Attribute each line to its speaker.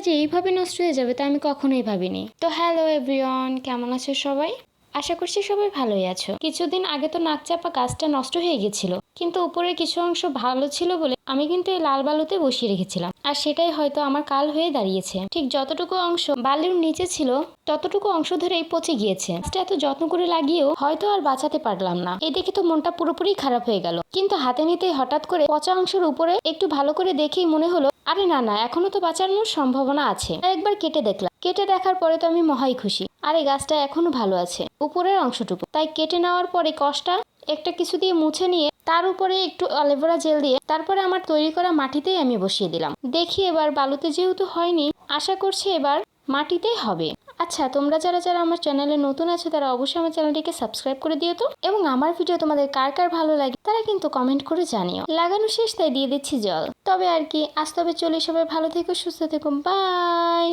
Speaker 1: যে এইভাবে নষ্ট হয়ে যাবে তা আমি কখনোই ভাবিনি। তো হ্যালো এভরিওয়ান, কেমন আছো সবাই? আশা করছি সবাই ভালোই আছো। কিছুদিন আগে তো নাকচাপা গাছটা নষ্ট হয়ে গেছিল, কিন্তু উপরের কিছু অংশ ভালো ছিল বলে আমি কিন্তু এই লাল বালুতে বসিয়ে রেখেছিলাম, আর সেটাই হয়তো আমার কাল হয়ে দাঁড়িয়েছে। ঠিক যতটুকু অংশ বালির নিচে ছিল ততটুকু অংশ ধরেই পচে গিয়েছে। গাছটা এত যত্ন করে লাগিয়েও হয়তো আর বাঁচাতে পারলাম না। এই দেখে তো মনটা পুরোপুরি খারাপ হয়ে গেল। কিন্তু হাতে নিতেই হঠাৎ করে পচা অংশের উপরে একটু ভালো করে দেখেই মনে হলো আরে না না, এখনো তো বাঁচানোর সম্ভাবনা আছে। একবার কেটে দেখলাম। কেটে দেখার পরে তো আমি মহাই খুশি। আর এই গাছটা এখনো ভালো আছে, উপরের অংশটুকু। তাই কেটে নেওয়ার পরে কষটা একটা কিছু দিয়ে মুছে নিয়ে তার উপরে একটু অ্যালোভেরা জেল দিয়ে তারপরে আমার তৈরি করা মাটিতেই আমি বসিয়ে দিলাম। দেখি এবার বালুতে যেহেতু হয়নি, আশা করছি এবার মাটিতেই হবে। আচ্ছা, তোমরা যারা যারা আমার চ্যানেলে নতুন আছো তারা অবশ্যই আমার চ্যানেলটিকে সাবস্ক্রাইব করে দিও তো। এবং আমার ভিডিও তোমাদের কার কার ভালো লাগে তারা কিন্তু কমেন্ট করে জানিও। লাগানো শেষ, তাই দিয়ে দিচ্ছি জল। তবে আর কি, আজ তবে চলি, সবাই ভালো থেকো, সুস্থ থেকো, বাই।